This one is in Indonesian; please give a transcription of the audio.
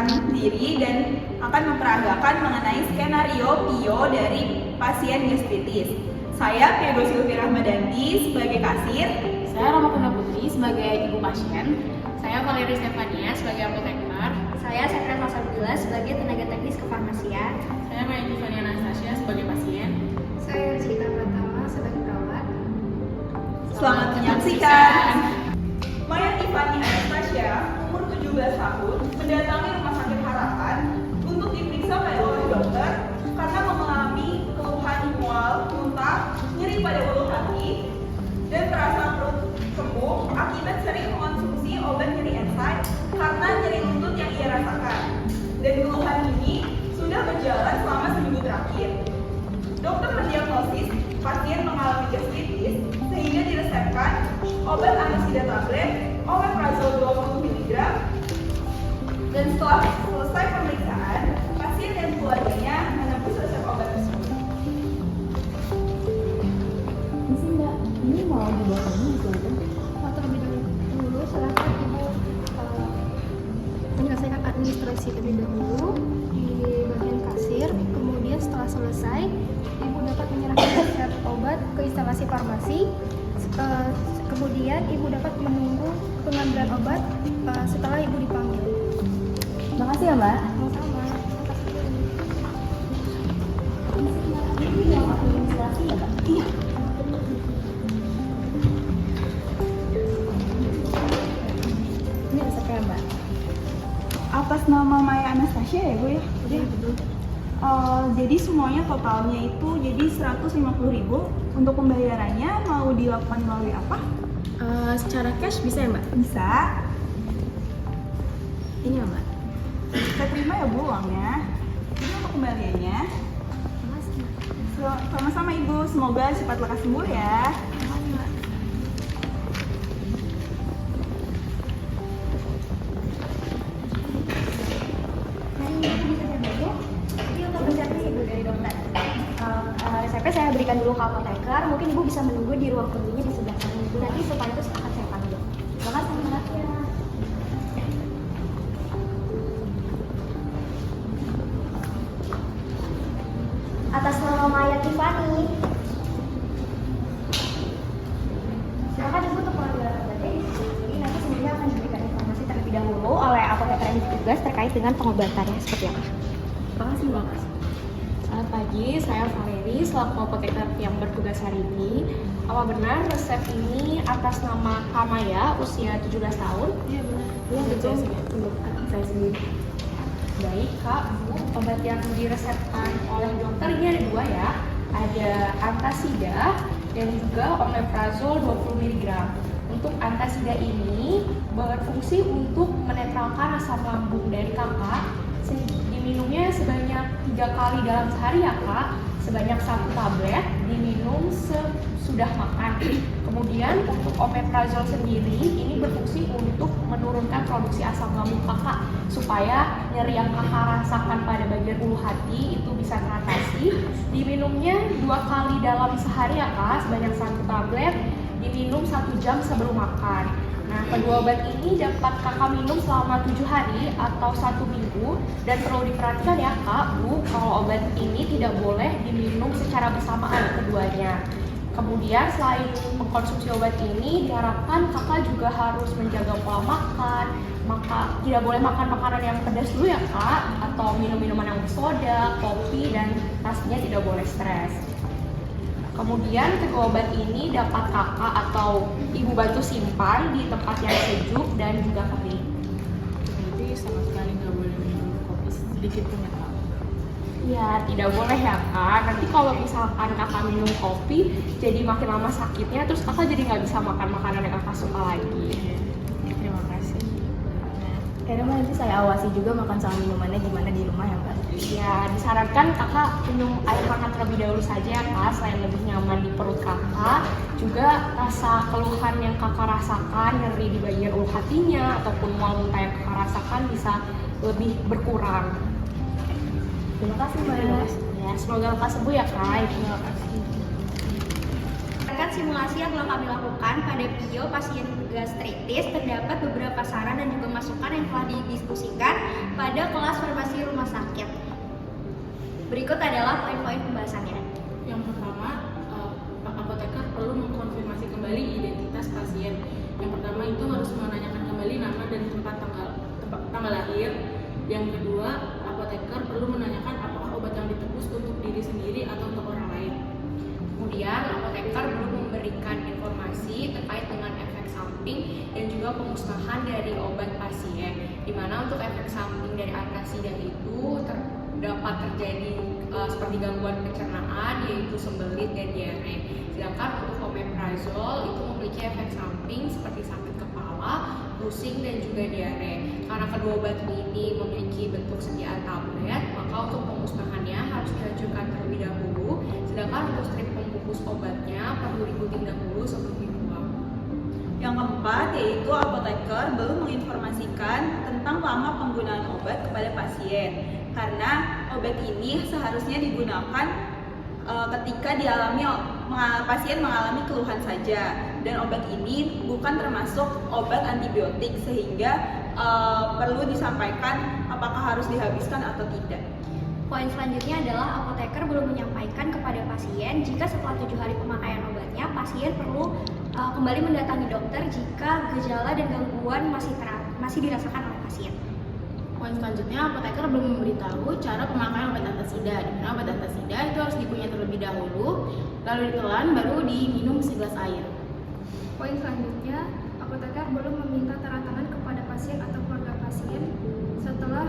memperkenalkan diri dan akan memperagakan mengenai skenario PIO dari pasien gastritis. Saya Piego Sylvie Rahmadanti sebagai kasir. Saya Ramakunda Putri sebagai ibu pasien. Saya Valerie Stefania sebagai apoteker. Saya Sakra Fasabila sebagai tenaga teknis kefarmasian. Saya Maya Tiffany Anastasia sebagai pasien. Saya Rizkita Pratama sebagai perawat. Selamat menyaksikan. Maya Tiffany Anastasia, umur 17 tahun, mendatangi Rumah Sakit Harapan untuk diperiksa oleh dokter karena mengalami keluhan mual, muntah, nyeri pada ulu hati, dan perasaan perut kembung akibat sering mengonsumsi obat nyeri NSAID karena nyeri lutut yang ia rasakan. Dan keluhan ini sudah berjalan selama seminggu terakhir. Dokter mendiagnosis pasien mengalami gastritis sehingga diresepkan obat anosida tablet, omeprazol 20 mg, dan setelah selesai pemeriksaan, pasien dan keluarganya menebus resep obat tersebut. Misi Mbak, ini mau dibawa kemana dikeluarkan? Terlebih dahulu silakan ibu menyelesaikan administrasi terlebih dahulu di bagian kasir. Kemudian setelah selesai, ibu dapat menyerahkan resep obat ke instalasi farmasi. Kemudian ibu dapat menunggu pengambilan obat setelah ibu dipanggil. Makasih ya Mbak. Sama-sama. Ini yang administrasi ya Mbak? Iya. Ini resepnya Mbak. Atas nama Maya Anastasia ya Bu ya? Iya betul. Jadi semuanya totalnya itu jadi 150.000. Untuk pembayarannya mau dilakukan melalui apa? Secara cash bisa ya Mbak? Bisa. Ini ya Mbak. Saya terima ya Bu uangnya. Ini untuk kembaliannya. Makasih. Sama-sama Ibu, semoga cepat lekas sembuh ya. Jadi untuk resepnya ibu dari dokter. Resepnya saya berikan dulu ke apoteker. Mungkin ibu bisa menunggu di ruang tunggunya di sebelah kanan ibu. Nanti setelah itu akan saya panggil. Terima kasih Mbak. Atas nama Maya Tiffany. Silakan ibu untuk pengambilan obatnya. Jadi nanti sebelumnya akan diberikan informasi terlebih dahulu oleh apoteker yang bertugas terkait dengan pengobatannya seperti apa. Terima kasih Mbak. Selamat pagi, saya Valerie selaku apoteker yang bertugas hari ini. Apa benar resep ini atas nama Kamaya, usia 17 tahun? Iya benar. Iya, betul. Untuk anak saya sendiri. Baik Kak, Bu, obat yang diresepkan oleh dokter ini ada dua ya. Ada antasida dan juga omeprazol 20 mg. Untuk antasida ini berfungsi untuk menetralkan asam lambung dari kakak. Diminumnya sebanyak 3 kali dalam sehari ya Kak. Sebanyak 1 tablet diminum sesudah makan. Kemudian untuk omeprazol sendiri ini berfungsi untuk menurunkan produksi asam lambung kakak supaya nyeri yang kakak rasakan pada bagian ulu hati itu bisa teratasi. Diminumnya 2 kali dalam sehari ya Kak, sebanyak 1 tablet diminum 1 jam sebelum makan. Nah, kedua obat ini dapat kakak minum selama 7 hari atau 1 minggu. Dan perlu diperhatikan ya Kak, Bu, kalau obat ini tidak boleh diminum secara bersamaan keduanya. Kemudian selain mengkonsumsi obat ini, diharapkan kakak juga harus menjaga pola makan. Maka tidak boleh makan makanan yang pedas dulu ya Kak, atau minum minuman yang bersoda, kopi, dan pastinya tidak boleh stres. Kemudian kedua obat ini dapat kakak atau ibu bantu simpan di tempat yang sejuk dan juga kering. Jadi sama sekali nggak boleh minum kopi sedikit pun ya Kak? Ya, tidak boleh ya Kak. Nanti kalau misalkan kakak minum kopi, jadi makin lama sakitnya, terus kakak jadi nggak bisa makan makanan yang kakak suka lagi. Terima kasih. Kayaknya nanti saya awasi juga makan sama minumannya gimana di rumah ya Mbak. Ya, disarankan kakak minum air hangat terlebih dahulu saja ya Kak, selain lebih nyaman di perut kakak. Juga rasa keluhan yang kakak rasakan, nyeri di bagian ulu hatinya, ataupun mual muntah yang kakak rasakan bisa lebih berkurang. Terima kasih Mbak. Ya, semoga kakak sembuh ya Kak. Terima kasih. Berdasarkan simulasi yang telah kami lakukan pada video pasien gastritis, terdapat beberapa saran dan juga masukan yang telah didiskusikan pada kelas farmasi rumah sakit. Berikut adalah poin-poin pembahasannya. Yang pertama, apoteker perlu mengkonfirmasi kembali identitas pasien. Yang pertama itu harus menanyakan kembali nama dan tempat tanggal lahir. Yang kedua, apoteker perlu menanyakan apakah obat yang ditebus untuk diri sendiri atau untuk orang lain. Kemudian, apoteker perlu memberikan informasi terkait dengan efek samping dan juga pemusnahan dari obat pasien, di mana untuk efek samping dari antasida itu dapat terjadi seperti gangguan pencernaan, yaitu sembelit dan diare. Sedangkan untuk omeprazol itu memiliki efek samping seperti sakit kepala, pusing dan juga diare. Karena kedua obat ini memiliki bentuk sediaan tablet, maka untuk pemusnahannya harus dihancurkan terlebih dahulu. Sedangkan untuk strip pembungkus obatnya perlu digunting dahulu sebelum dibuang. Yang keempat yaitu apoteker belum menginformasikan tentang lama penggunaan obat kepada pasien, karena obat ini seharusnya digunakan ketika pasien mengalami keluhan saja, dan obat ini bukan termasuk obat antibiotik sehingga perlu disampaikan apakah harus dihabiskan atau tidak. Poin selanjutnya adalah apoteker belum menyampaikan kepada pasien jika setelah 7 hari pemakaian obatnya, pasien perlu kembali mendatangi dokter jika gejala dan gangguan masih dirasakan oleh pasien. Poin selanjutnya, apoteker belum memberitahu cara pemakaian obat antasida. Di mana obat antasida itu harus dikunyah terlebih dahulu, lalu ditelan, baru diminum segelas air. Poin selanjutnya, apoteker belum meminta tanda tangan kepada pasien atau keluarga pasien setelah